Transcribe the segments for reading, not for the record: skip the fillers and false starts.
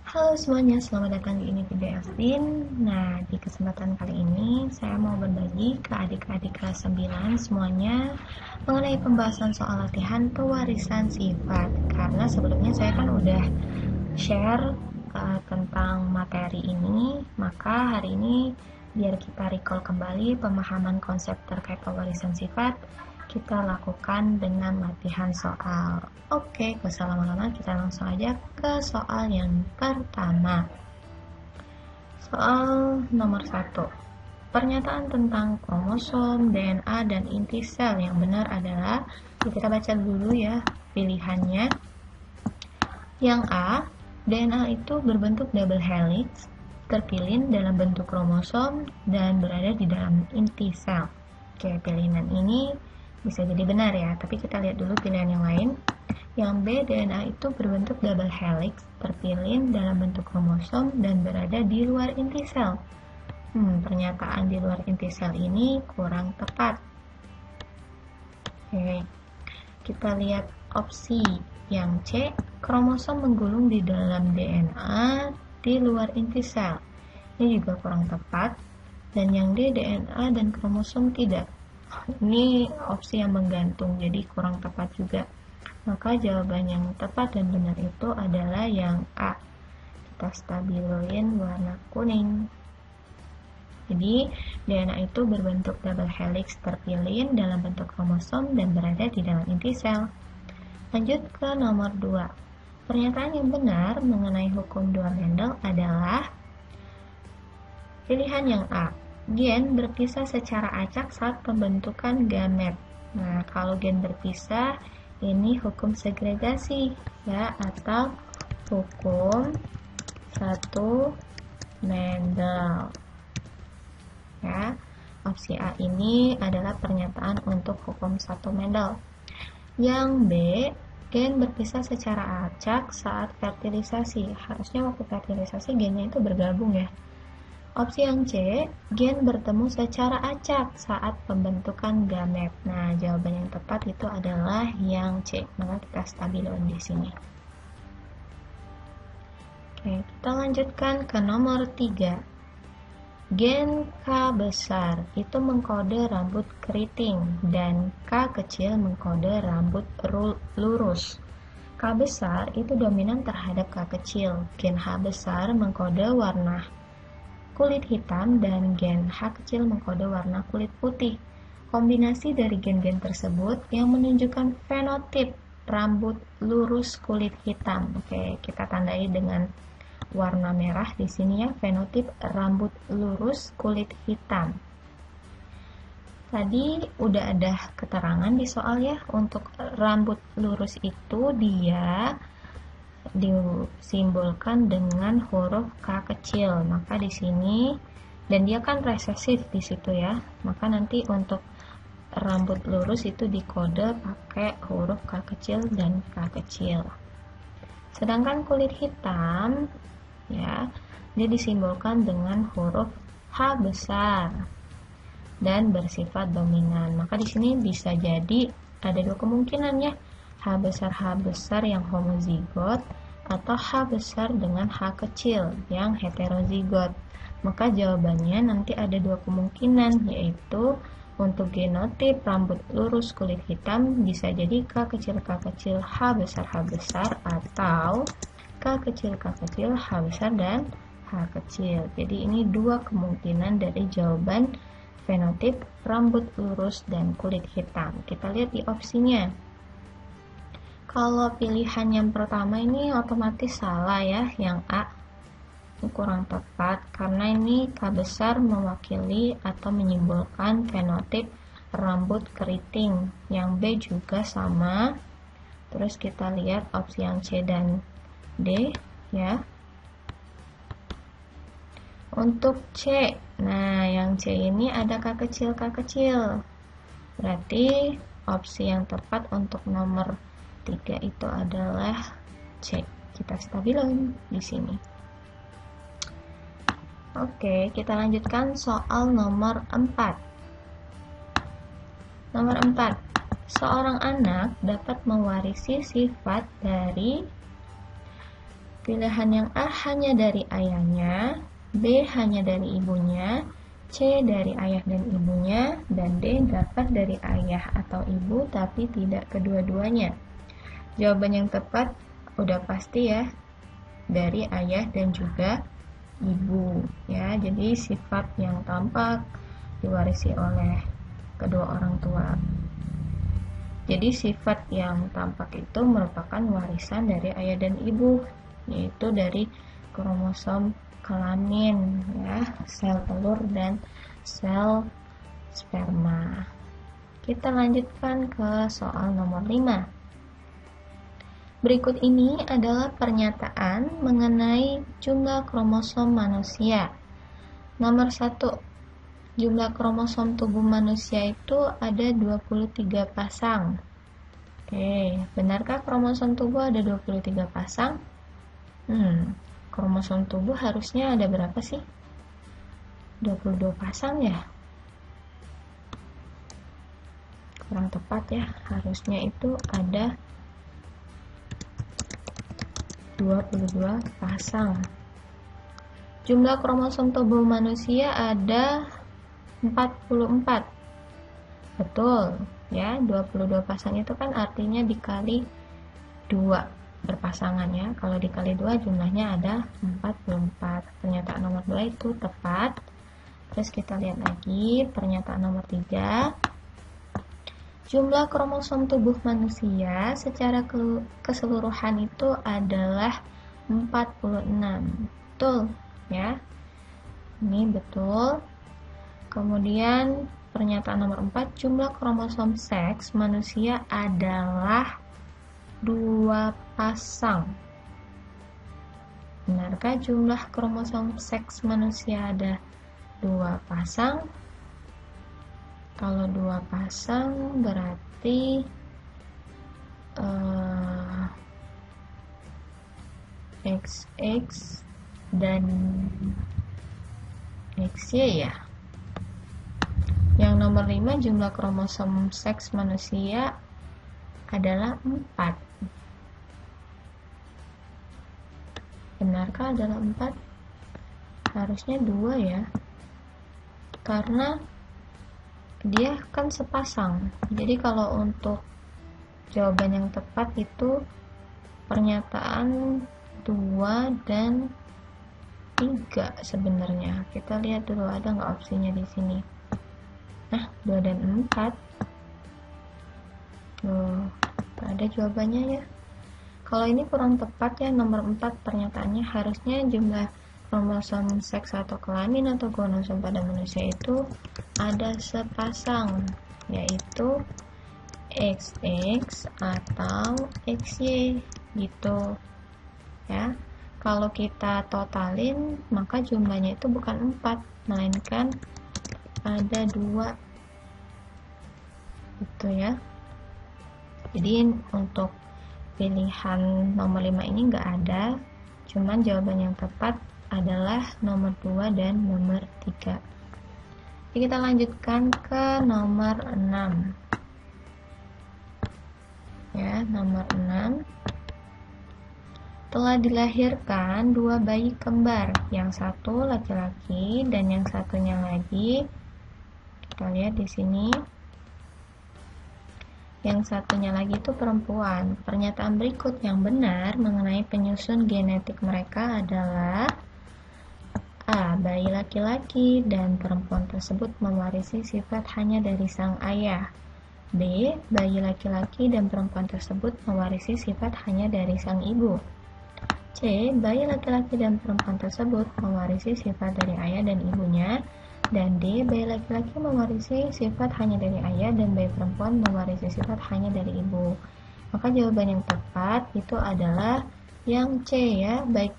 Halo semuanya, selamat datang di Ini Video Elvin. Nah, di kesempatan kali ini saya mau berbagi ke adik-adik kelas 9 semuanya mengenai pembahasan soal latihan pewarisan sifat. Karena sebelumnya saya kan udah share tentang materi ini, maka hari ini biar kita recall kembali pemahaman konsep terkait pewarisan sifat, kita lakukan dengan latihan soal. Oke, gak usah lama-lama, kita langsung aja ke soal yang pertama. Soal nomor 1. Pernyataan tentang kromosom, DNA, dan inti sel yang benar adalah, kita baca dulu ya pilihannya. Yang A, DNA itu berbentuk double helix, terpilin dalam bentuk kromosom, dan berada di dalam inti sel. Oke, pilihan ini bisa jadi benar ya, tapi kita lihat dulu pilihan yang lain. Yang B, DNA itu berbentuk double helix, terpilin dalam bentuk kromosom, dan berada di luar inti sel. Pernyataan di luar inti sel ini kurang tepat. Oke, kita lihat opsi yang C, kromosom menggulung di dalam DNA di luar inti sel. Ini juga kurang tepat. Dan yang D, DNA dan kromosom tidak. Ini opsi yang menggantung, jadi kurang tepat juga. Maka jawaban yang tepat dan benar itu adalah yang A. Kita stabiloin warna kuning. Jadi DNA itu berbentuk double helix terpilin dalam bentuk kromosom dan berada di dalam inti sel. Lanjut ke nomor 2. Pernyataan yang benar mengenai hukum dua Mendel adalah pilihan yang A. Gen berpisah secara acak saat pembentukan gamet. Nah, kalau gen berpisah, ini hukum segregasi ya, atau hukum satu Mendel. Ya, opsi A ini adalah pernyataan untuk hukum satu Mendel. Yang B, gen berpisah secara acak saat fertilisasi. Harusnya waktu fertilisasi gennya itu bergabung ya. Opsi yang C, gen bertemu secara acak saat pembentukan gamet. Nah, jawaban yang tepat itu adalah yang C. Maka kita stabiloin di sini. Oke, kita lanjutkan ke nomor 3. Gen K besar itu mengkode rambut keriting dan K kecil mengkode rambut lurus. K besar itu dominan terhadap K kecil. Gen H besar mengkode warna kulit hitam dan gen H kecil mengkode warna kulit putih. Kombinasi dari gen-gen tersebut yang menunjukkan fenotip rambut lurus kulit hitam. Oke, kita tandai dengan warna merah di sini ya, fenotip rambut lurus kulit hitam. Tadi udah ada keterangan di soal ya, untuk rambut lurus itu dia disimbolkan dengan huruf K kecil. Maka di sini, dan dia kan resesif di situ ya, maka nanti untuk rambut lurus itu dikode pakai huruf K kecil dan K kecil. Sedangkan kulit hitam ya, dia disimbolkan dengan huruf H besar dan bersifat dominan. Maka di sini bisa jadi ada dua kemungkinan ya, H besar yang homozigot atau H besar dengan H kecil yang heterozigot. Maka jawabannya nanti ada dua kemungkinan, yaitu untuk genotip rambut lurus kulit hitam bisa jadi K kecil H besar atau K kecil H besar dan H kecil. Jadi ini dua kemungkinan dari jawaban fenotip rambut lurus dan kulit hitam. Kita lihat di opsinya. Kalau pilihan yang pertama ini otomatis salah ya, yang A. Ini kurang tepat karena ini K besar mewakili atau menyimbolkan fenotip rambut keriting. Yang B juga sama. Terus kita lihat opsi yang C dan D ya. Untuk C, nah yang C ini ada K kecil. Berarti opsi yang tepat untuk nomor 3 itu adalah C. Kita stabiloin di sini. Oke, kita lanjutkan soal nomor 4. Nomor 4. Seorang anak dapat mewarisi sifat dari Pilihan yang A hanya dari ayahnya, B hanya dari ibunya, C dari ayah dan ibunya, dan D dapat dari ayah atau ibu tapi tidak kedua-duanya. Jawaban yang tepat udah pasti ya, dari ayah dan juga ibu ya. Jadi sifat yang tampak diwarisi oleh kedua orang tua. Jadi sifat yang tampak itu merupakan warisan dari ayah dan ibu, yaitu dari kromosom kelamin ya, sel telur dan sel sperma. Kita lanjutkan ke soal nomor 5. Berikut ini adalah pernyataan mengenai jumlah kromosom manusia. Nomor 1. Jumlah kromosom tubuh manusia itu ada 23 pasang. Oke, benarkah kromosom tubuh ada 23 pasang? Kromosom tubuh harusnya ada berapa sih? 22 pasang ya? Kurang tepat ya, harusnya itu ada 22 pasang. Jumlah kromosom tubuh manusia ada 44. Betul ya, 22 pasang itu kan artinya dikali 2 berpasangan ya. Kalau dikali 2 jumlahnya ada 44. Pernyataan nomor 2 itu tepat. Terus kita lihat lagi pernyataan nomor 3. Jumlah kromosom tubuh manusia secara keseluruhan itu adalah 46. Betul ya. Ini betul. Kemudian pernyataan nomor 4, jumlah kromosom seks manusia adalah 2 pasang. Benarkah jumlah kromosom seks manusia ada 2 pasang? Kalau 2 pasang berarti XX dan XY ya. Yang nomor 5, jumlah kromosom seks manusia adalah 4. Benarkah adalah 4? Harusnya 2 ya. Karena dia kan sepasang. Jadi kalau untuk jawaban yang tepat itu pernyataan 2 dan 3 sebenarnya. Kita lihat dulu ada nggak opsinya di sini. Nah, 2 dan 4. Ada jawabannya ya. Kalau ini kurang tepat ya, nomor 4 pernyataannya harusnya jumlah kromosom seks atau kelamin atau kromosom pada manusia itu ada sepasang, yaitu XX atau XY gitu ya. Kalau kita totalin maka jumlahnya itu bukan 4 melainkan ada 2 gitu ya. Jadi untuk pilihan nomor 5 ini enggak ada, cuman jawaban yang tepat adalah nomor 2 dan nomor 3. Jadi kita lanjutkan ke nomor 6 ya. Nomor 6, telah dilahirkan 2 bayi kembar, yang satu laki-laki dan yang satunya lagi, kita lihat di sini, yang satunya lagi itu perempuan. Pernyataan berikut yang benar mengenai penyusun genetik mereka adalah: A. Bayi laki-laki dan perempuan tersebut mewarisi sifat hanya dari sang ayah. B. Bayi laki-laki dan perempuan tersebut mewarisi sifat hanya dari sang ibu. C. Bayi laki-laki dan perempuan tersebut mewarisi sifat dari ayah dan ibunya. Dan D. Bayi laki-laki mewarisi sifat hanya dari ayah dan bayi perempuan mewarisi sifat hanya dari ibu. Maka jawaban yang tepat itu adalah yang C ya, baik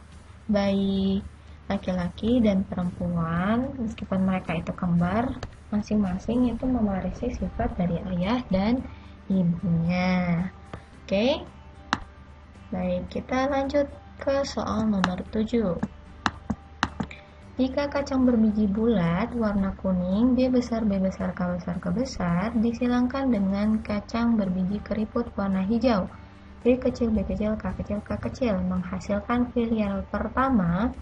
bayi laki-laki dan perempuan meskipun mereka itu kembar, masing-masing itu mewarisi sifat dari ayah dan ibunya. Oke. Baik, kita lanjut ke soal nomor 7. Jika kacang berbiji bulat warna kuning B besar B besar K besar K besar disilangkan dengan kacang berbiji keriput warna hijau, B kecil, B kecil, K kecil, K kecil, menghasilkan filial pertama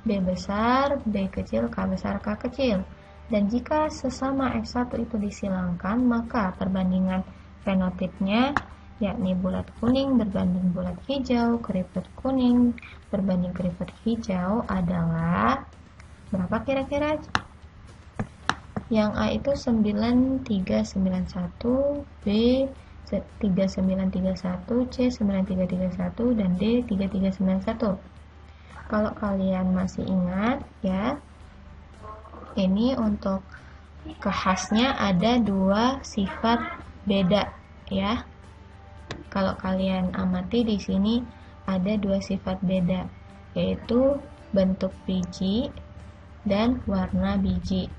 B besar, B kecil, K besar, K kecil. Dan jika sesama F1 itu disilangkan, maka perbandingan fenotipnya yakni bulat kuning berbanding bulat hijau, keriput kuning berbanding keriput hijau adalah berapa kira-kira? Yang A itu 9391, B 3931, C 9331, dan D 3391. Kalau kalian masih ingat ya, ini untuk khasnya ada dua sifat beda ya. Kalau kalian amati di sini ada dua sifat beda, yaitu bentuk biji dan warna biji.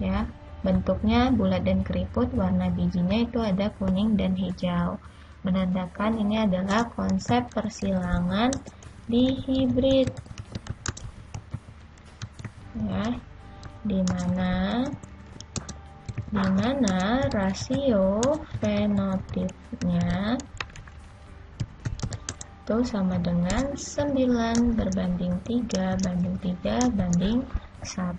Ya, bentuknya bulat dan keriput, warna bijinya itu ada kuning dan hijau. Menandakan ini adalah konsep persilangan dihibrid. Ya, dimana rasio fenotipnya itu sama dengan 9 berbanding 3 banding 3 banding 1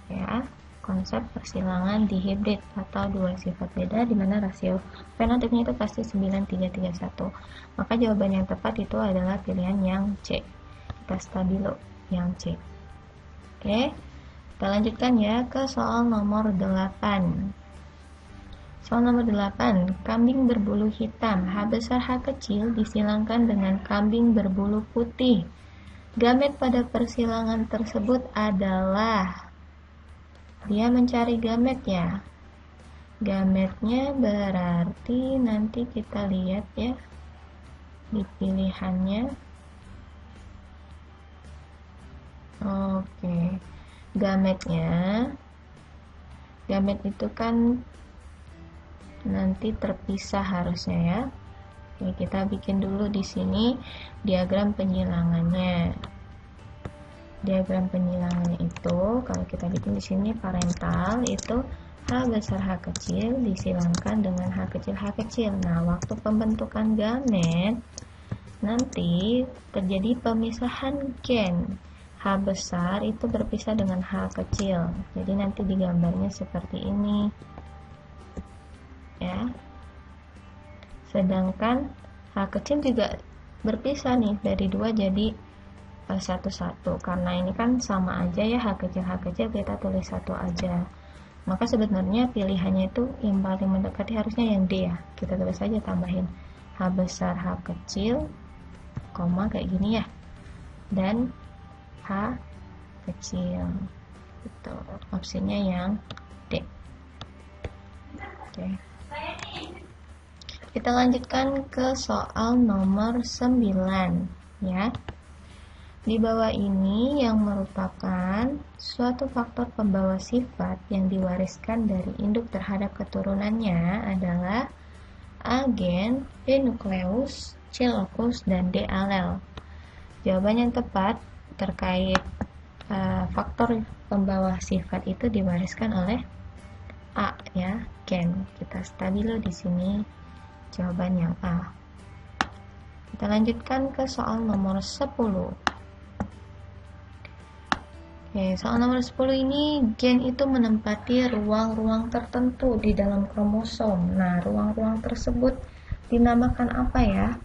ya. Konsep persilangan dihibrid atau dua sifat beda di mana rasio fenotipnya itu pasti 9331. Maka jawaban yang tepat itu adalah pilihan yang C. Kita stabilo yang C. Oke. Kita lanjutkan ya ke soal nomor 8. Soal nomor 8, kambing berbulu hitam H besar H kecil disilangkan dengan kambing berbulu putih. Gamet pada persilangan tersebut adalah, dia mencari gamet ya. Gametnya berarti nanti kita lihat ya di pilihannya. Oke. Gamet itu kan nanti terpisah harusnya ya. Oke, kita bikin dulu di sini diagram penyilangannya. Diagram penyilangannya itu kalau kita bikin di sini parental itu H besar H kecil disilangkan dengan H kecil H kecil. Nah, waktu pembentukan gamet nanti terjadi pemisahan gen. H besar itu berpisah dengan H kecil. Jadi nanti digambarnya seperti ini. Ya. Sedangkan H kecil juga berpisah nih dari 2 jadi 1 karena ini kan sama aja ya, H kecil kita tulis 1 aja. Maka sebenarnya pilihannya itu yang paling mendekati harusnya yang D ya. Kita tulis aja tambahin H besar H kecil koma kayak gini ya, dan H kecil. Itu opsinya yang D. Oke. Kita lanjutkan ke soal nomor 9 ya. Di bawah ini yang merupakan suatu faktor pembawa sifat yang diwariskan dari induk terhadap keturunannya adalah A gen, B nukleus, C lokus, dan D alel. Jawaban yang tepat terkait faktor pembawa sifat itu diwariskan oleh A ya, gen. Kita stabilo di sini jawaban yang A. Kita lanjutkan ke soal nomor 10. Oke, soal nomor 10 ini gen itu menempati ruang-ruang tertentu di dalam kromosom. Nah, ruang-ruang tersebut dinamakan apa ya?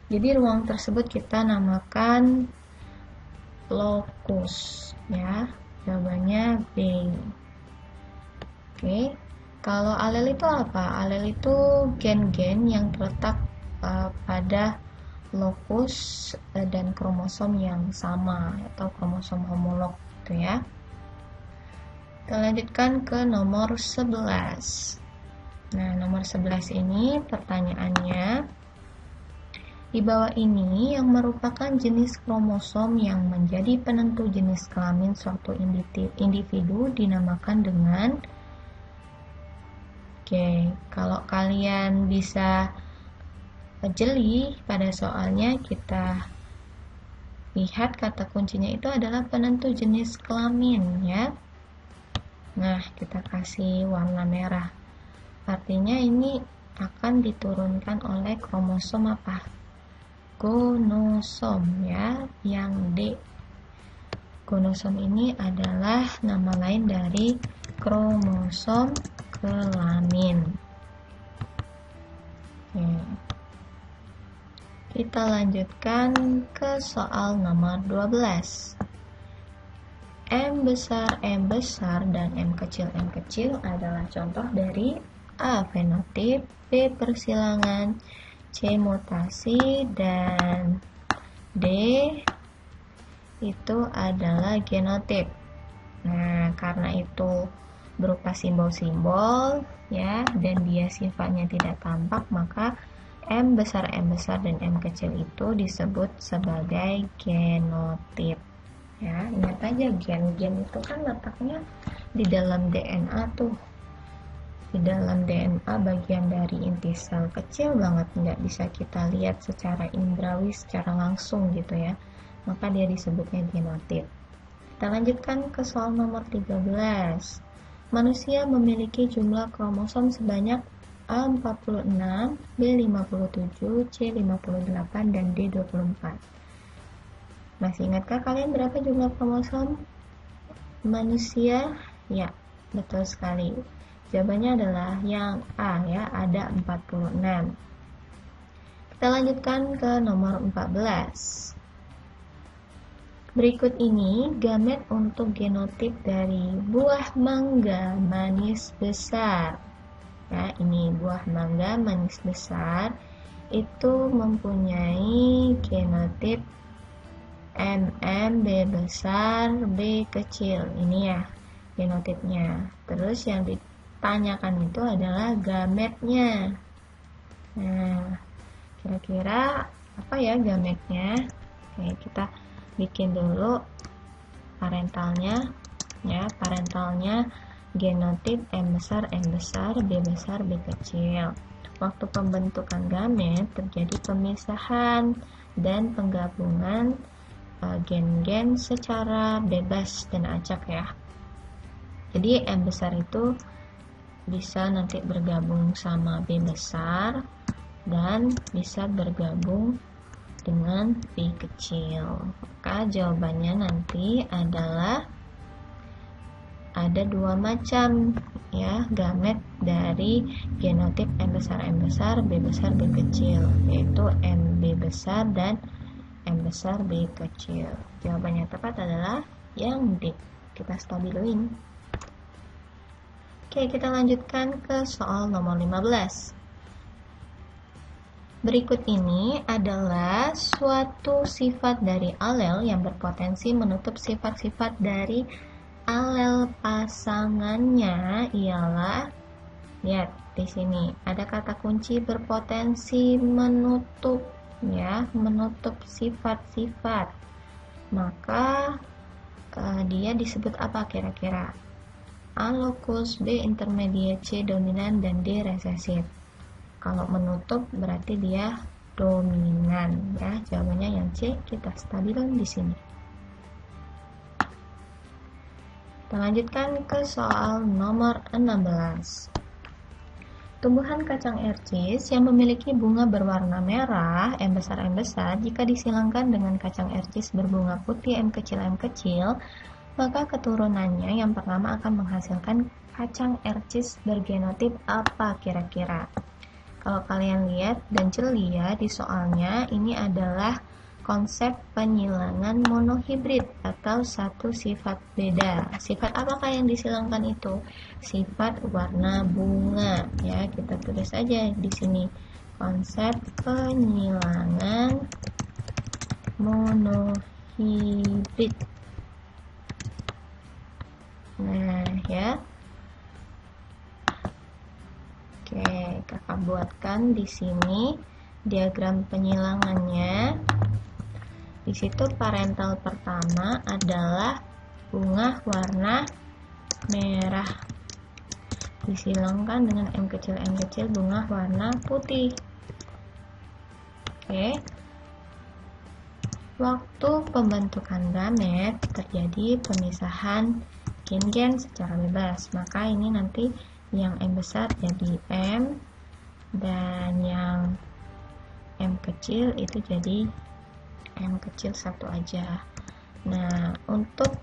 Jadi ruang tersebut kita namakan lokus ya. Jawabannya B. Oke. Kalau alel itu apa? Alel itu gen-gen yang terletak pada lokus dan kromosom yang sama atau kromosom homolog gitu ya. Kita lanjutkan ke nomor 11. Nah, nomor 11 ini pertanyaannya, di bawah ini yang merupakan jenis kromosom yang menjadi penentu jenis kelamin suatu individu dinamakan dengan, oke, kalau kalian bisa jeli pada soalnya, kita lihat kata kuncinya itu adalah penentu jenis kelamin ya. Nah, kita kasih warna merah. Artinya ini akan diturunkan oleh kromosom apa? Gonosom ya, yang D. Gonosom ini adalah nama lain dari kromosom kelamin. Oke. Kita lanjutkan ke soal nomor 12. M besar, dan M kecil adalah contoh dari A. Fenotip, B. Persilangan, C. Mutasi, dan D. Itu adalah genotip. Nah, karena itu berupa simbol-simbol ya, dan dia sifatnya tidak tampak, maka M besar, dan M kecil itu disebut sebagai genotip. Ya, ingat aja gen itu kan letaknya di dalam DNA tuh. Di dalam DNA bagian dari inti sel kecil banget, nggak bisa kita lihat secara indrawi, secara langsung gitu ya. Maka dia disebutnya genotip. Kita lanjutkan ke soal nomor 13. Manusia memiliki jumlah kromosom sebanyak A46, B57, C58, dan D24. Masih ingatkah kalian berapa jumlah kromosom manusia? Ya, betul sekali. Jawabannya adalah yang A ya, ada 46. Kita lanjutkan ke nomor 14. Berikut ini gamet untuk genotip dari buah mangga manis besar. Ya, ini buah mangga manis besar itu mempunyai genotip MM, B besar, B kecil. Ini ya genotipnya. Terus yang ditanyakan itu adalah gametnya. Nah, kira-kira apa ya gametnya? Oke, kita bikin dulu parentalnya. Ya, parentalnya genotip M besar, B besar, B kecil. Waktu pembentukan gamet terjadi pemisahan dan penggabungan gen-gen secara bebas dan acak ya. Jadi M besar itu bisa nanti bergabung sama B besar dan bisa bergabung dengan B kecil. Maka jawabannya nanti adalah ada dua macam ya gamet dari genotip M besar, B besar, B kecil, yaitu MB besar dan M besar, B kecil. Jawabannya tepat adalah yang D. Kita stabiluin. Oke, kita lanjutkan ke soal nomor 15. Berikut ini adalah suatu sifat dari alel yang berpotensi menutup sifat-sifat dari alel pasangannya ialah, lihat di sini ada kata kunci berpotensi menutup ya, menutup sifat-sifat. Maka dia disebut apa kira-kira? A locus, B intermediate, C dominan, dan D resesif. Kalau menutup berarti dia dominan ya. Jawabannya yang C, kita stabilkan di sini. Kita lanjutkan ke soal nomor 16. Tumbuhan kacang ercis yang memiliki bunga berwarna merah M besar jika disilangkan dengan kacang ercis berbunga putih M kecil, maka keturunannya yang pertama akan menghasilkan kacang ercis bergenotip apa kira-kira? Kalau kalian lihat dan jeli ya di soalnya, ini adalah konsep penyilangan monohibrid atau satu sifat beda. Sifat apakah yang disilangkan itu? Sifat warna bunga ya. Kita tulis aja di sini konsep penyilangan monohibrid. Nah, ya. Oke, kakak buatkan di sini diagram penyilangannya. Di situ parental pertama adalah bunga warna merah. Disilangkan dengan M kecil bunga warna putih. Oke. Waktu pembentukan gamet terjadi pemisahan gen-gen secara bebas. Maka ini nanti yang M besar jadi M, dan yang M kecil itu jadi M kecil 1 aja. Nah, untuk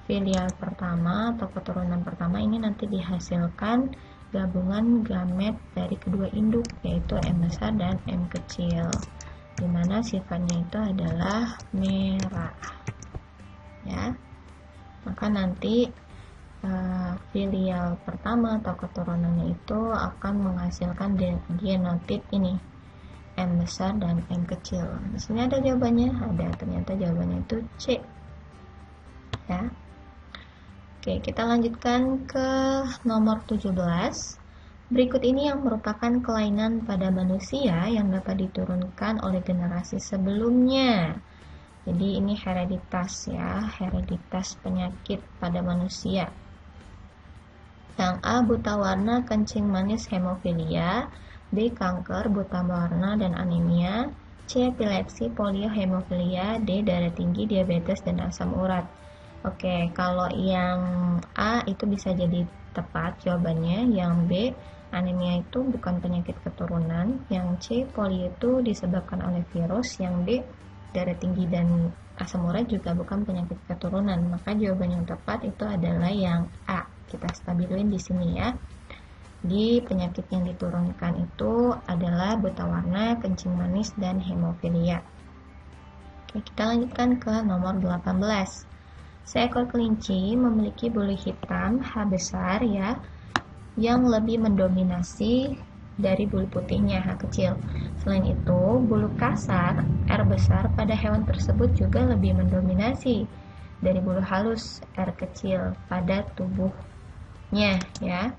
filial pertama atau keturunan pertama ini nanti dihasilkan gabungan gamet dari kedua induk, yaitu M besar dan M kecil, dimana sifatnya itu adalah merah ya. Maka nanti filial pertama atau keturunannya itu akan menghasilkan genotip ini, M besar dan M kecil. Di sini ada jawabannya, ada, ternyata jawabannya itu C ya. Oke, kita lanjutkan ke nomor 17. Berikut ini yang merupakan kelainan pada manusia yang dapat diturunkan oleh generasi sebelumnya. Jadi ini hereditas ya, hereditas penyakit pada manusia. Yang A, buta warna, kencing manis, hemofilia. B, kanker, buta warna dan anemia. C, epilepsi, polio, hemofilia. D, darah tinggi, diabetes dan asam urat. Oke, kalau yang A itu bisa jadi tepat jawabannya. Yang B, anemia itu bukan penyakit keturunan. Yang C, polio itu disebabkan oleh virus. Yang D, darah tinggi dan asam urat juga bukan penyakit keturunan. Maka jawaban yang tepat itu adalah yang A. Kita stabilin di sini ya. Di penyakit yang diturunkan itu adalah buta warna, kencing manis, dan hemofilia. Oke, kita lanjutkan ke nomor 18. Seekor kelinci memiliki bulu hitam H besar ya, yang lebih mendominasi dari bulu putihnya H kecil. Selain itu, bulu kasar R besar pada hewan tersebut juga lebih mendominasi dari bulu halus R kecil pada tubuhnya ya.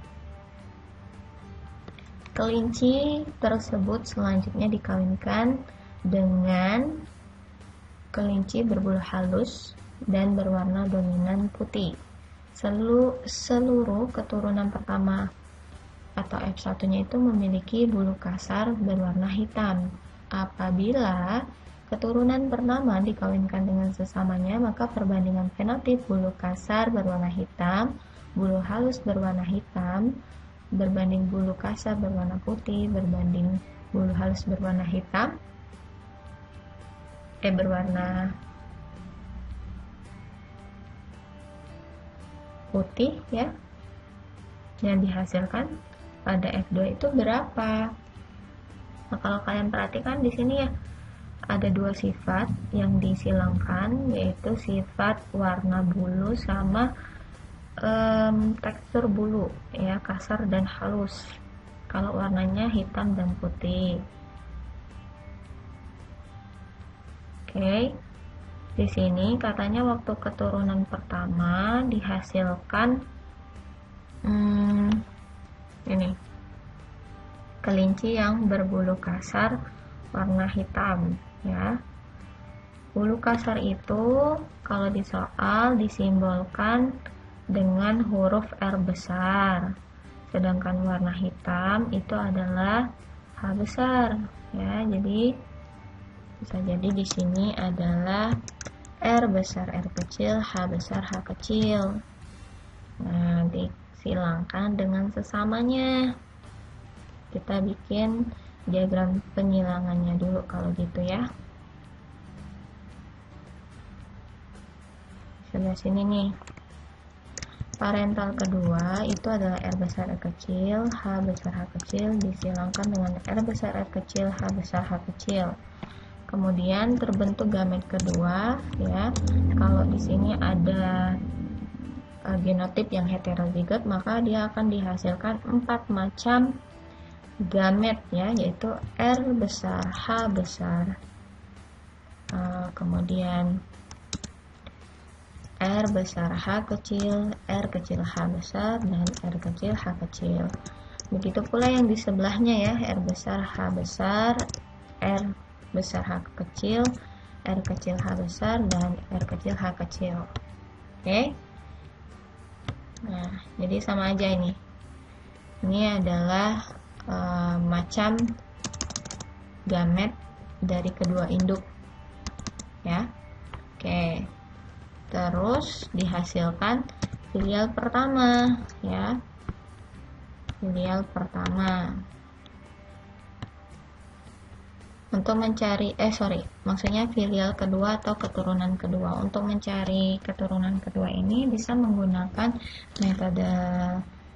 Kelinci tersebut selanjutnya dikawinkan dengan kelinci berbulu halus dan berwarna dominan putih. Seluruh keturunan pertama atau F1-nya itu memiliki bulu kasar berwarna hitam. Apabila keturunan pertama dikawinkan dengan sesamanya, maka perbandingan fenotip bulu kasar berwarna hitam, bulu halus berwarna hitam, berbanding bulu kasar berwarna putih, berbanding bulu halus berwarna hitam, berwarna putih ya, yang dihasilkan pada F2 itu berapa. Nah, kalau kalian perhatikan di sini ya, ada dua sifat yang disilangkan, yaitu sifat warna bulu sama tekstur bulu ya, kasar dan halus. Kalau warnanya hitam dan putih. Oke. Di sini katanya waktu keturunan pertama dihasilkan ini kelinci yang berbulu kasar warna hitam ya. Bulu kasar itu kalau di soal disimbolkan dengan huruf R besar, sedangkan warna hitam itu adalah H besar ya. Jadi bisa jadi di sini adalah R besar R kecil, H besar H kecil. Nah, disilangkan dengan sesamanya. Kita bikin diagram penyilangannya dulu kalau gitu ya. Sebelah sini nih. Parental kedua itu adalah R besar R kecil, H besar H kecil disilangkan dengan R besar R kecil, H besar H kecil. Kemudian terbentuk gamet kedua ya. Kalau di sini ada genotip yang heterozigot, maka dia akan dihasilkan 4 macam gamet ya, yaitu R besar, H besar, kemudian R besar H kecil, R kecil H besar, dan R kecil H kecil. Begitu pula yang di sebelahnya ya, R besar H besar, R besar H kecil, R kecil H besar, dan R kecil H kecil. Oke. Nah, jadi sama aja ini. Ini adalah macam gamet dari kedua induk. Ya. Oke. Terus dihasilkan filial pertama, ya. filial pertama. Untuk mencari maksudnya filial kedua atau keturunan kedua. Untuk mencari keturunan kedua ini bisa menggunakan metode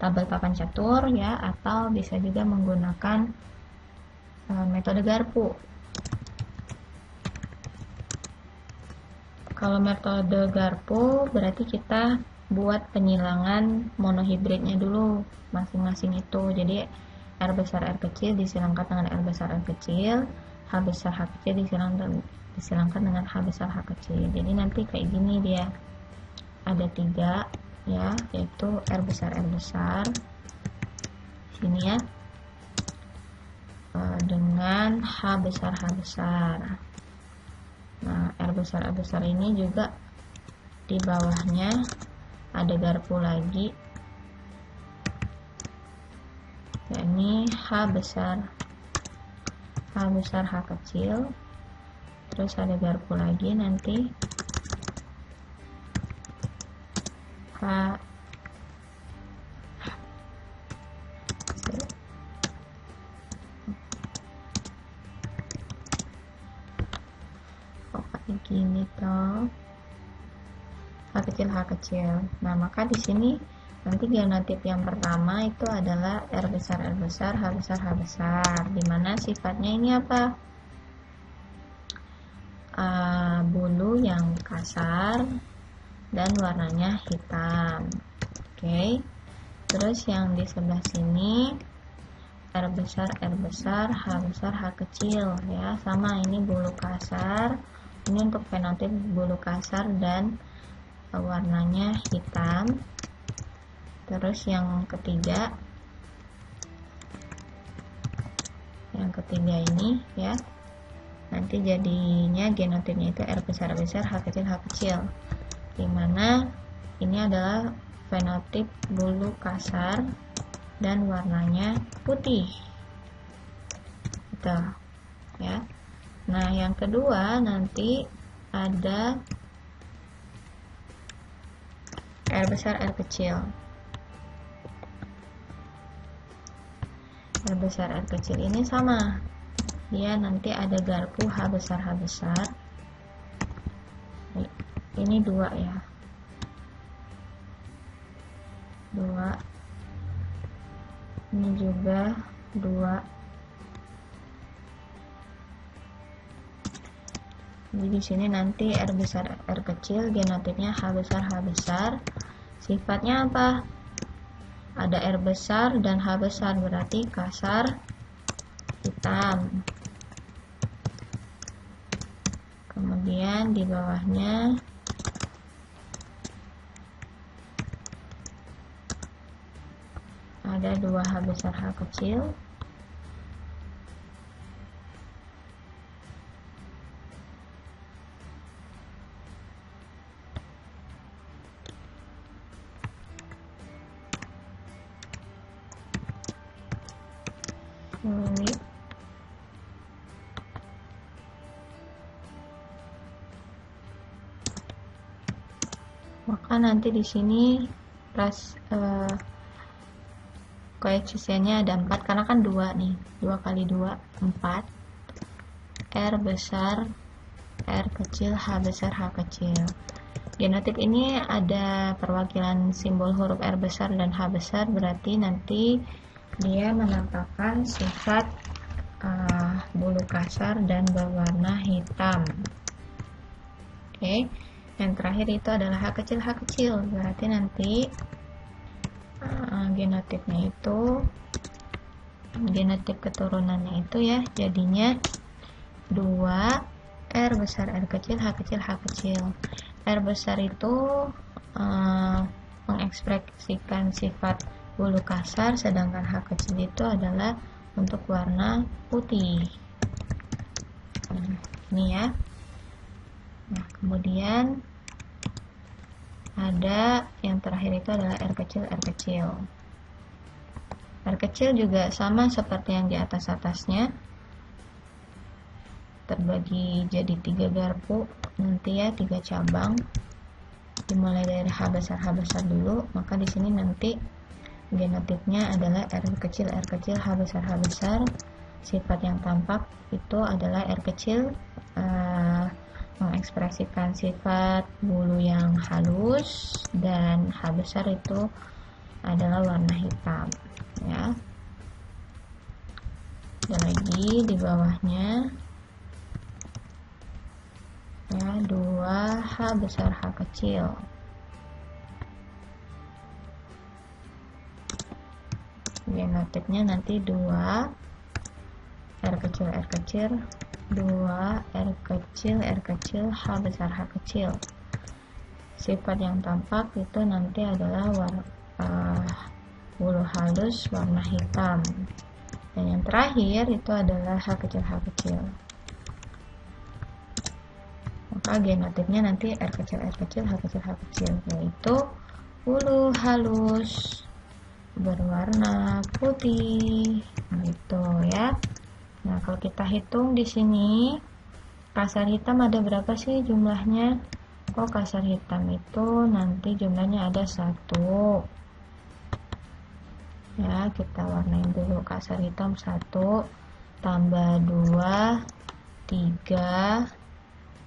tabel papan catur ya, atau bisa juga menggunakan metode garpu. Kalau metode garpu berarti kita buat penyilangan monohibridnya dulu masing-masing itu. Jadi R besar R kecil disilangkan dengan R besar R kecil, H besar H kecil disilangkan dengan H besar H kecil. Jadi nanti kayak gini dia. Ada 3 ya, yaitu R besar sini ya, dengan H besar. Nah, R besar ini juga di bawahnya ada garpu lagi, yakni H besar H kecil, terus ada garpu lagi nanti H gini toh, H kecil. Nah, maka di sini nanti genotyp yang pertama itu adalah R besar H besar, dimana sifatnya ini apa? Bulu yang kasar dan warnanya hitam. Oke. Terus yang di sebelah sini R besar H besar H kecil ya, sama ini bulu kasar. Ini untuk fenotip bulu kasar dan warnanya hitam. Terus yang ketiga ini ya, nanti jadinya genotipnya itu R besar H kecil, dimana ini adalah fenotip bulu kasar dan warnanya putih gitu ya. Nah, yang kedua nanti ada R besar R kecil. R besar R kecil ini sama, dia nanti ada garpu H besar. Ini 2 ya, 2, ini juga 2. Jadi di sini nanti R besar R kecil, genotipnya H besar. Sifatnya apa? Ada R besar dan H besar, berarti kasar hitam. Kemudian di bawahnya ada 2 H besar H kecil. Maka nanti di sini koefisiennya ada 4 karena kan 2 nih, 2 kali 2 4. R besar R kecil H besar H kecil. Genotip ini ada perwakilan simbol huruf R besar dan H besar, berarti nanti dia menampakkan sifat bulu kasar dan berwarna hitam. Oke. Yang terakhir itu adalah H kecil, berarti nanti genotip keturunannya itu ya jadinya 2 R besar R kecil H kecil. R besar itu mengekspresikan sifat bulu kasar, sedangkan H kecil itu adalah untuk warna putih. Ini ya. Nah, kemudian ada yang terakhir itu adalah R kecil. R kecil juga sama seperti yang di atasnya, terbagi jadi 3 garpu nanti ya, 3 cabang. Dimulai dari H besar dulu, maka di sini nanti Genotipnya adalah R kecil, H besar, H besar. Sifat yang tampak itu adalah R kecil, mengekspresikan sifat bulu yang halus, dan H besar itu adalah warna hitam, ya. Dan lagi di bawahnya, ya, 2H besar, H kecil. Genotipnya nanti 2 R kecil, 2 R kecil, H besar, H kecil. Sifat yang tampak itu nanti adalah bulu halus warna hitam. Dan yang terakhir itu adalah H kecil. Maka genotipnya nanti R kecil, H kecil, yaitu bulu halus berwarna putih, gitu ya. Nah, kalau kita hitung di sini, kasar hitam ada berapa sih jumlahnya? Oh, kasar hitam itu nanti jumlahnya ada 1. Ya, kita warnain dulu. Kasar hitam 1, tambah 2, 3,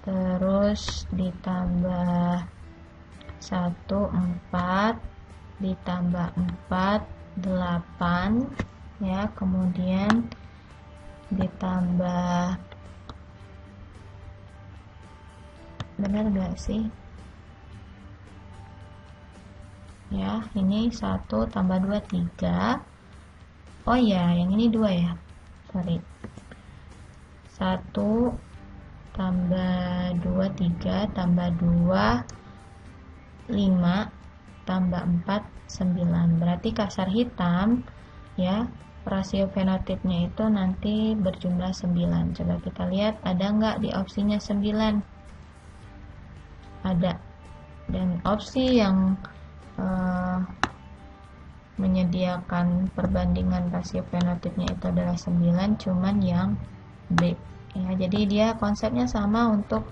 terus ditambah 1, 4, ditambah 4, 8, ya, kemudian ditambah, benar gak sih? Ya, ini 1 tambah 2, 3. Oh ya, yang ini 2 ya, sorry. 1 tambah 2, 3, tambah 2, 5, tambah 4, 9. Berarti kasar hitam, ya, rasio fenotipnya itu nanti berjumlah 9. Coba kita lihat, ada nggak di opsinya 9? Ada. Dan opsi yang menyediakan perbandingan rasio fenotipnya itu adalah 9, cuman yang B. Ya, jadi dia konsepnya sama untuk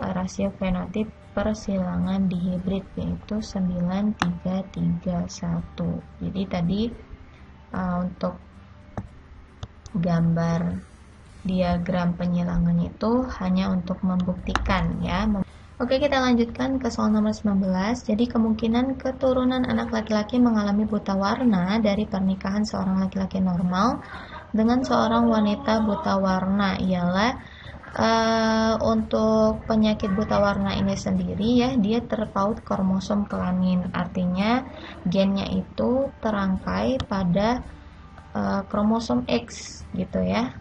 rasio fenotip persilangan dihibrid, yaitu 9, 3, 3, 1. Jadi tadi untuk gambar diagram penyilangan itu hanya untuk membuktikan, ya. Oke, kita lanjutkan ke soal nomor 19. Jadi kemungkinan keturunan anak laki-laki mengalami buta warna dari pernikahan seorang laki-laki normal dengan seorang wanita buta warna ialah, untuk penyakit buta warna ini sendiri, ya, dia terpaut kromosom kelamin. Artinya gennya itu terangkai pada kromosom X, gitu ya.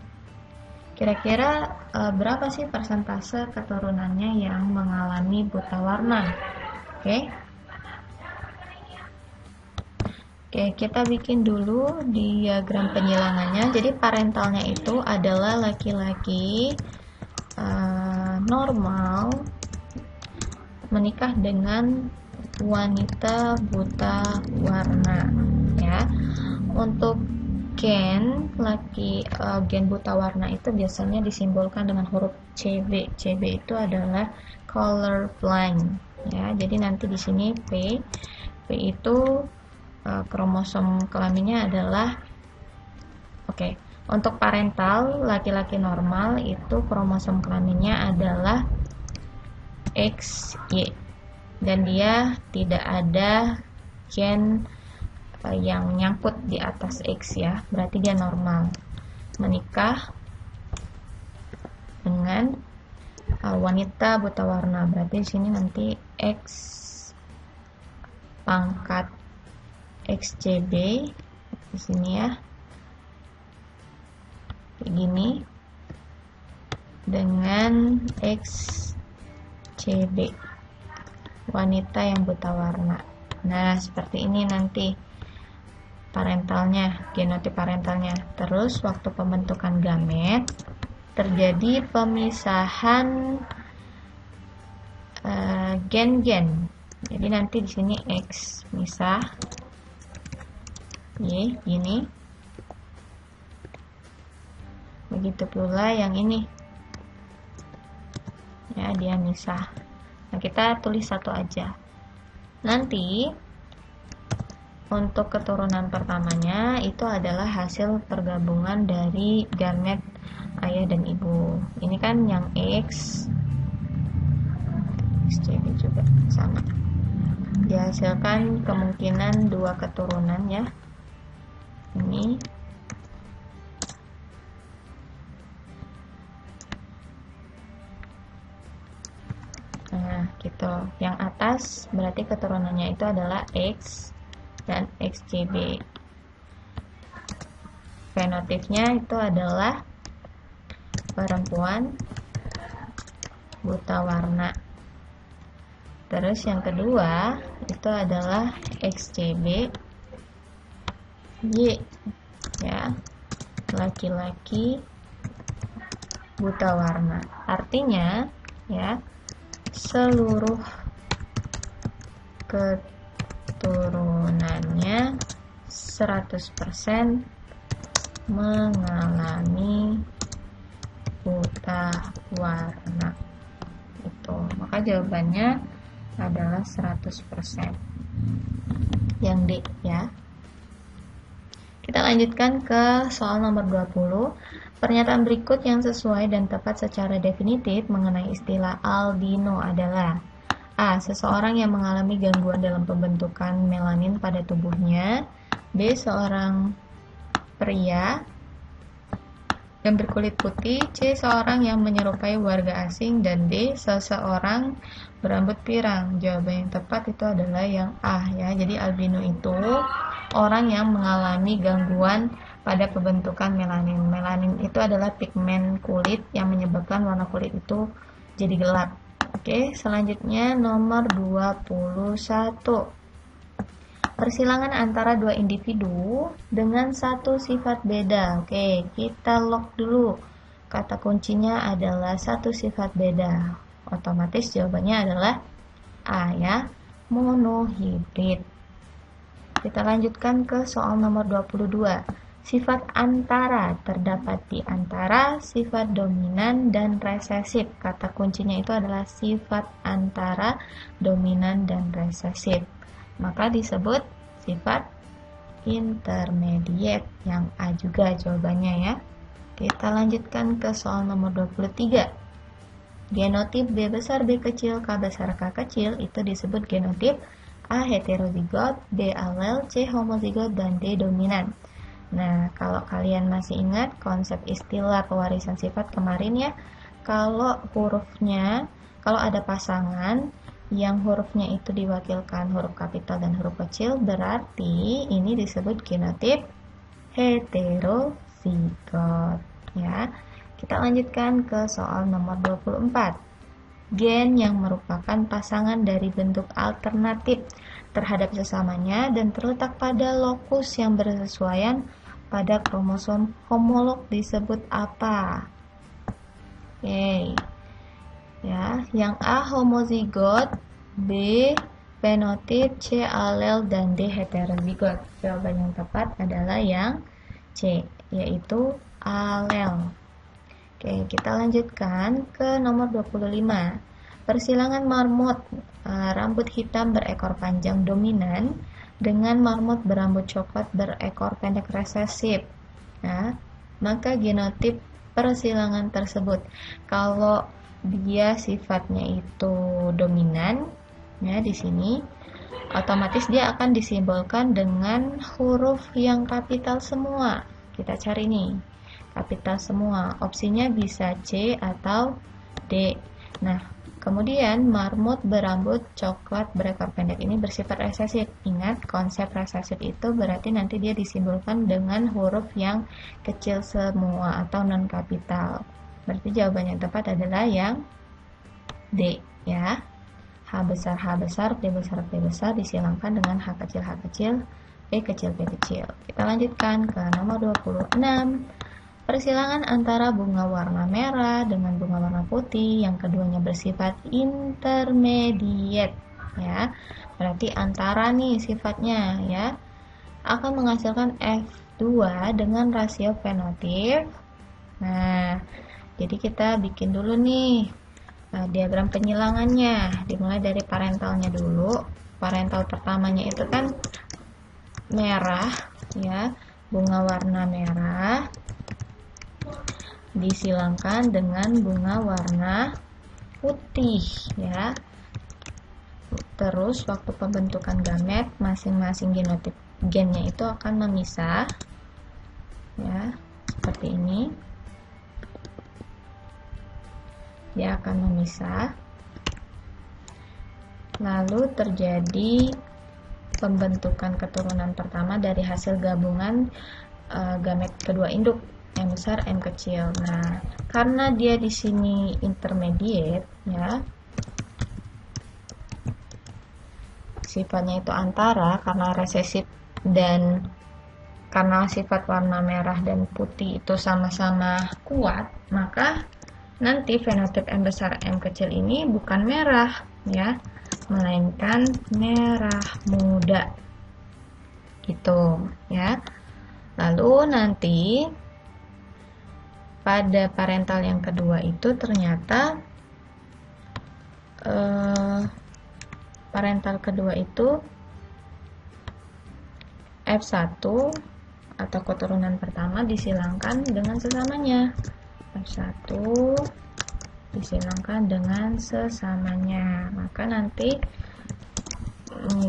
Kira-kira berapa sih persentase keturunannya yang mengalami buta warna? Oke, kita bikin dulu diagram penyilangannya. Jadi parentalnya itu adalah laki-laki normal menikah dengan wanita buta warna, ya. Untuk gen gen buta warna itu biasanya disimbolkan dengan huruf CB. CB itu adalah color blind, ya. Jadi nanti di sini P itu kromosom kelaminnya adalah, untuk parental laki-laki normal itu kromosom kelaminnya adalah XY, dan dia tidak ada gen yang nyangkut di atas X, ya, berarti dia normal. Menikah dengan wanita buta warna, berarti di sini nanti X pangkat XCB di sini, ya, kayak gini, dengan XCB wanita yang buta warna. Nah, seperti ini nanti parentalnya, genotip parentalnya. Terus waktu pembentukan gamet terjadi pemisahan gen-gen. Jadi nanti di sini X misah, Y gini. Begitu pula yang ini, ya, dia misah. Nah, kita tulis satu aja. Nanti untuk keturunan pertamanya itu adalah hasil pergabungan dari gamet ayah dan ibu. Ini kan yang X, XCB juga sama. Dihasilkan kemungkinan 2 keturunan ya. Ini nah gitu. Yang atas berarti keturunannya itu adalah X dan XCB. Fenotipnya itu adalah perempuan buta warna. Terus yang kedua itu adalah XCB Y ya, laki-laki buta warna. Artinya ya, seluruh keturunannya 100% mengalami buta warna. Itu. Maka jawabannya adalah 100%. Yang D ya. Kita lanjutkan ke soal nomor 20. Pernyataan berikut yang sesuai dan tepat secara definitif mengenai istilah albino adalah: A. Seseorang yang mengalami gangguan dalam pembentukan melanin pada tubuhnya. B. Seorang pria yang berkulit putih. C. Seorang yang menyerupai warga asing. Dan D. Seseorang berambut pirang. Jawaban yang tepat itu adalah yang A ya. Jadi albino itu orang yang mengalami gangguan pada pembentukan melanin. Melanin itu adalah pigmen kulit yang menyebabkan warna kulit itu jadi gelap. Oke, selanjutnya nomor 21. Persilangan antara dua individu dengan satu sifat beda. Oke, kita lock dulu. Kata kuncinya adalah satu sifat beda. Otomatis jawabannya adalah A ya, monohibrid. Kita lanjutkan ke soal nomor 22. Sifat antara terdapat di antara sifat dominan dan resesif. Kata kuncinya itu adalah sifat antara dominan dan resesif. Maka disebut sifat intermediate, yang A juga jawabannya ya. Kita lanjutkan ke soal nomor 23. Genotip B besar B kecil K besar K kecil itu disebut genotip A heterozigot, B alel, C homozigot, dan D dominan. Nah, kalau kalian masih ingat konsep istilah pewarisan sifat kemarin ya, kalau hurufnya, kalau ada pasangan yang hurufnya itu diwakilkan huruf kapital dan huruf kecil, berarti ini disebut genotip heterozigot ya. Kita lanjutkan ke soal nomor 24. Gen yang merupakan pasangan dari bentuk alternatif terhadap sesamanya dan terletak pada lokus yang bersesuaian pada kromosom homolog disebut apa? Oke. Ya, yang A homozigot, B fenotip, C alel, dan D heterozigot. Jawaban yang tepat adalah yang C, yaitu alel. Oke, kita lanjutkan ke nomor 25. Persilangan marmut rambut hitam berekor panjang dominan dengan marmut berambut coklat berekor pendek resesif. Nah, maka genotip persilangan tersebut, kalau dia sifatnya itu dominan, ya di sini, otomatis dia akan disimbolkan dengan huruf yang kapital semua. Kita cari nih. Kapital semua. Opsinya bisa C atau D. Nah, kemudian marmut berambut coklat berekor pendek ini bersifat resesif. Ingat, konsep resesif itu berarti nanti dia disimbolkan dengan huruf yang kecil semua atau non kapital. Berarti jawaban yang tepat adalah yang D ya. H besar H besar, D besar D besar disilangkan dengan H kecil H kecil, P kecil P kecil. Kita lanjutkan ke nomor 26. Persilangan antara bunga warna merah dengan bunga warna putih, yang keduanya bersifat intermediate ya. Berarti antara nih sifatnya ya, akan menghasilkan F2 dengan rasio fenotip. Nah, jadi kita bikin dulu nih diagram penyilangannya. Dimulai dari parentalnya dulu. Parental pertamanya itu kan merah ya, bunga warna merah disilangkan dengan bunga warna putih ya. Terus waktu pembentukan gamet masing-masing gennya itu akan memisah ya, seperti ini. Dia akan memisah. Lalu terjadi pembentukan keturunan pertama dari hasil gabungan gamet kedua induk, M besar M kecil. Nah, karena dia di sini intermediate ya, sifatnya itu antara, karena resesif dan karena sifat warna merah dan putih itu sama-sama kuat, maka nanti fenotip M besar M kecil ini bukan merah ya, melainkan merah muda gitu ya. Lalu nanti pada parental yang kedua itu ternyata parental kedua itu F1 atau keturunan pertama disilangkan dengan sesamanya. F1 disilangkan dengan sesamanya. Maka nanti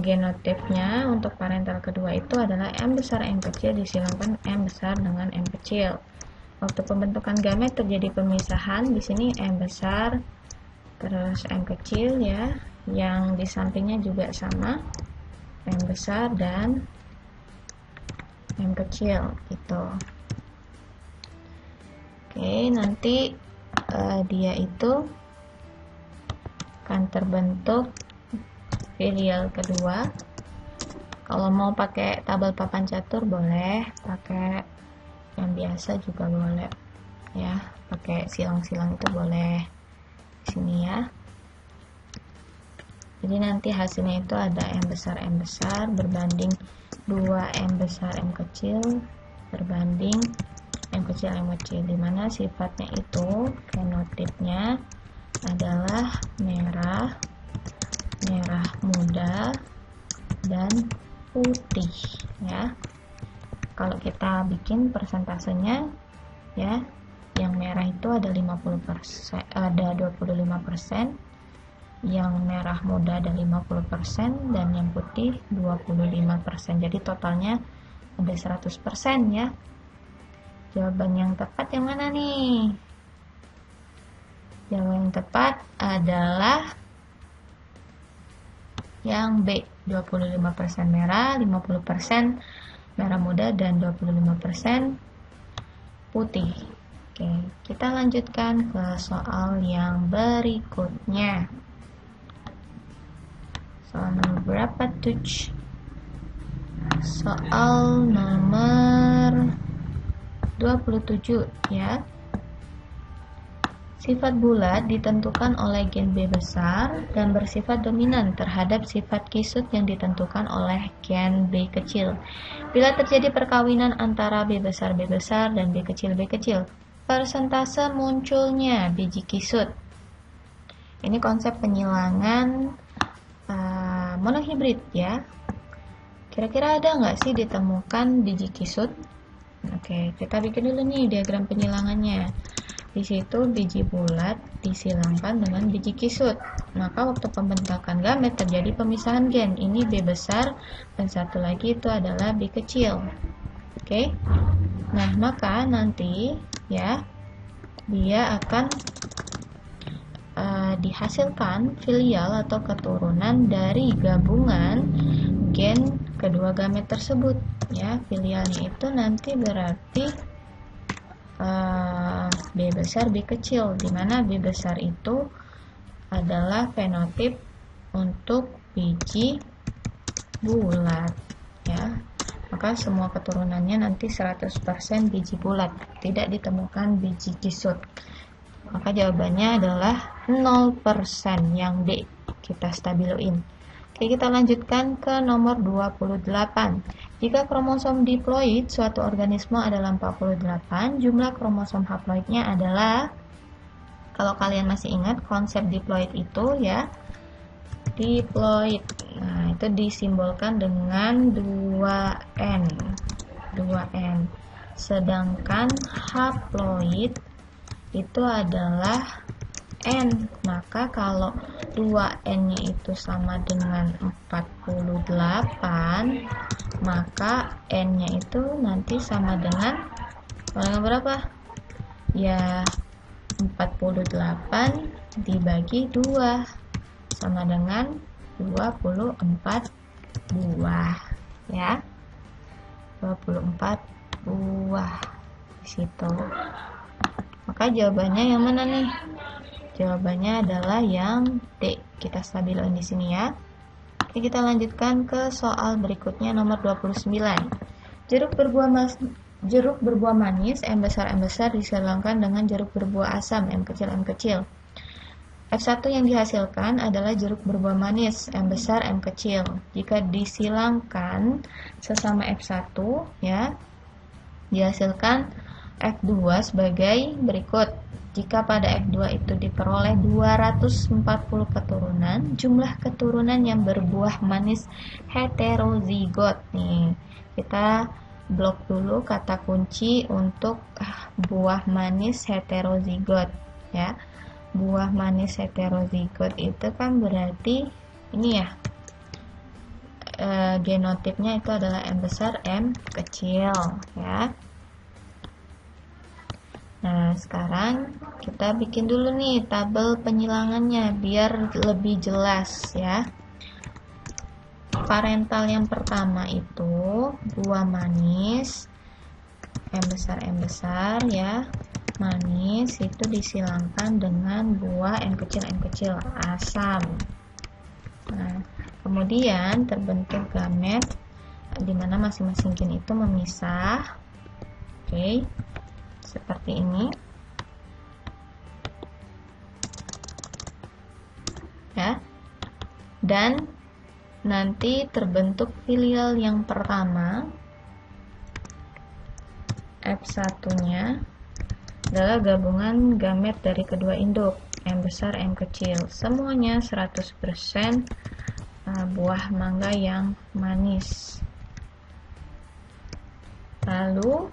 genotipnya untuk parental kedua itu adalah M besar M kecil disilangkan M besar dengan M kecil. Waktu pembentukan gamet terjadi pemisahan, di sini M besar terus M kecil ya, yang di sampingnya juga sama, M besar dan M kecil gitu. Oke, nanti dia itu akan terbentuk filial kedua. Kalau mau pakai tabel papan catur boleh, pakai yang biasa juga boleh ya, pakai silang-silang itu boleh di sini ya. Jadi nanti hasilnya itu ada M besar berbanding 2 M besar M kecil berbanding M kecil M kecil, dimana sifatnya itu fenotipnya adalah merah, merah muda, dan putih ya. Kalau kita bikin persentasenya ya, yang merah itu ada 50%, ada 25%, yang merah muda ada 50%, dan yang putih 25%. Jadi totalnya ada 100% ya. Jawaban yang tepat yang mana nih? Jawaban yang tepat adalah yang B, 25% merah, 50% merah muda, dan 25% putih. Oke, kita lanjutkan ke soal yang berikutnya. Soal nomor berapa tuh? Soal nomor 27 ya. Sifat bulat ditentukan oleh gen B besar dan bersifat dominan terhadap sifat kisut yang ditentukan oleh gen B kecil. Bila terjadi perkawinan antara B besar dan B kecil, persentase munculnya biji kisut. Ini konsep penyilangan monohibrid ya. Kira-kira ada nggak sih ditemukan biji kisut? Oke, kita bikin dulu nih diagram penyilangannya. Di situ biji bulat disilangkan dengan biji kisut. Maka waktu pembentukan gamet terjadi pemisahan gen. Ini B besar dan satu lagi itu adalah B kecil. Oke. Nah, maka nanti ya dia akan dihasilkan filial atau keturunan dari gabungan gen kedua gamet tersebut ya. Filialnya itu nanti berarti B besar B kecil, dimana B besar itu adalah fenotip untuk biji bulat ya. Maka semua keturunannya nanti 100% biji bulat, tidak ditemukan biji kisut. Maka jawabannya adalah 0%, yang D. Kita stabiloin. Oke, kita lanjutkan ke nomor 28. Jika kromosom diploid suatu organisme adalah 48, jumlah kromosom haploidnya adalah, kalau kalian masih ingat konsep diploid itu ya, diploid. Nah, itu disimbolkan dengan 2N. 2N. Sedangkan haploid itu adalah N. Maka kalau 2N-nya itu sama dengan 48, maka N-nya itu nanti sama dengan berapa? Ya, 48 dibagi 2 sama dengan 24 buah, ya. 24 buah di situ. Maka jawabannya yang mana nih? Jawabannya adalah yang D. Kita stabilkan di sini ya. Oke, kita lanjutkan ke soal berikutnya nomor 29. Jeruk berbuah manis M besar disilangkan dengan jeruk berbuah asam M kecil. F1 yang dihasilkan adalah jeruk berbuah manis M besar M kecil. Jika disilangkan sesama F1 ya, dihasilkan F2 sebagai berikut. Jika pada F2 itu diperoleh 240 keturunan, jumlah keturunan yang berbuah manis heterozigot nih. Kita blok dulu kata kunci untuk buah manis heterozigot ya. Buah manis heterozigot itu kan berarti ini ya, genotipnya itu adalah M besar M kecil ya. Nah, sekarang kita bikin dulu nih tabel penyilangannya biar lebih jelas ya. Parental yang pertama itu buah manis M besar ya, manis itu disilangkan dengan buah M kecil asam. Nah, kemudian terbentuk gamet di mana masing-masing gen itu memisah. Oke, seperti ini ya. Dan nanti terbentuk filial yang pertama, F1-nya adalah gabungan gamet dari kedua induk, M besar M kecil. Semuanya 100% buah mangga yang manis. Lalu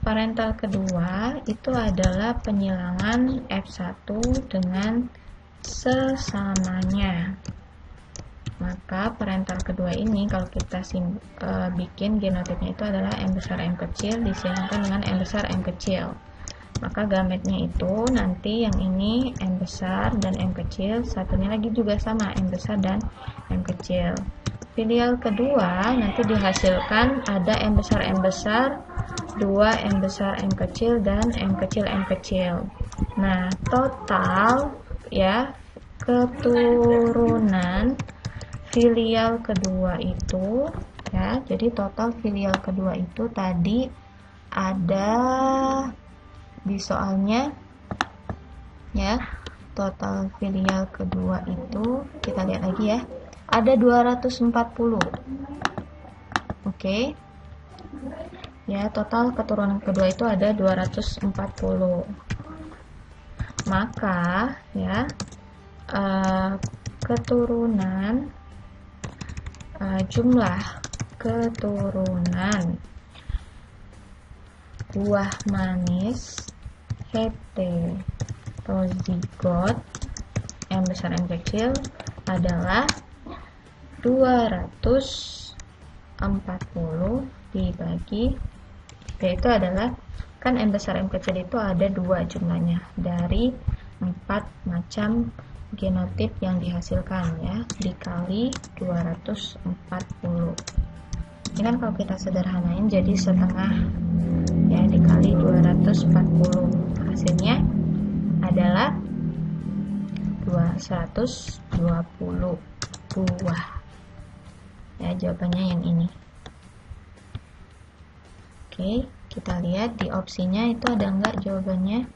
parental kedua itu adalah penyilangan F1 dengan sesamanya. Maka parental kedua ini kalau kita bikin genotipnya itu adalah M besar M kecil disilangkan dengan M besar M kecil. Maka gametnya itu nanti yang ini M besar dan M kecil, satunya lagi juga sama M besar dan M kecil. Filial kedua nanti dihasilkan ada M besar, 2 M besar M kecil dan M kecil. Nah, total ya keturunan filial kedua itu ya, jadi total filial kedua itu tadi ada di soalnya ya, total filial kedua itu kita lihat lagi ya, ada 240. Oke ya, total keturunan kedua itu ada 240. Maka ya, keturunan jumlah keturunan buah manis heterozigot M besar M kecil adalah 240 dibagi, yaitu adalah kan M besar M kecil itu ada 2 jumlahnya dari 4 macam genotip yang dihasilkan ya, dikali 240. Ini kan kalau kita sederhanain jadi setengah ya, dikali 240, hasilnya adalah 120 buah ya, jawabannya yang ini. Oke, kita lihat di opsinya itu ada enggak jawabannya.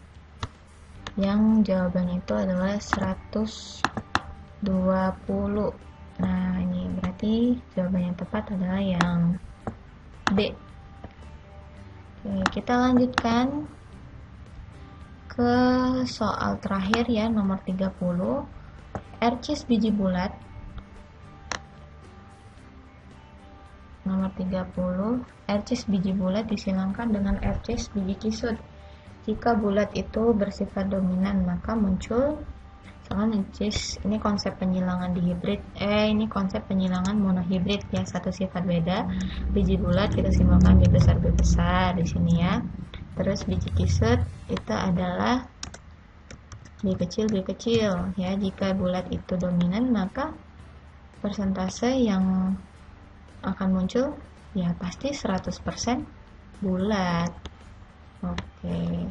Yang jawabannya itu adalah 120. Nah, ini berarti jawaban yang tepat adalah yang B. Oke, kita lanjutkan ke soal terakhir ya, nomor 30. Ercis biji bulat Nomor 30, air cheese biji bulat disilangkan dengan air cheese biji kisut. Jika bulat itu bersifat dominan, maka muncul misalkan cheese, ini konsep penyilangan dihibrid, ini konsep penyilangan monohibrid ya, satu sifat beda. Biji bulat kita simbolkan B besar di sini ya. Terus biji kisut itu adalah B kecil ya. Jika bulat itu dominan, maka persentase yang akan muncul ya pasti 100% bulat. Oke.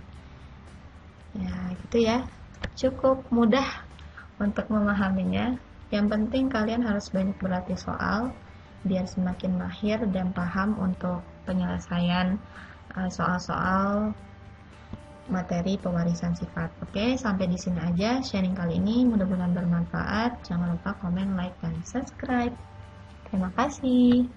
Ya, gitu ya. Cukup mudah untuk memahaminya. Yang penting kalian harus banyak berlatih soal biar semakin mahir dan paham untuk penyelesaian soal-soal materi pewarisan sifat. Oke, sampai di sini aja sharing kali ini. Mudah-mudahan bermanfaat. Jangan lupa komen, like, dan subscribe. Terima kasih.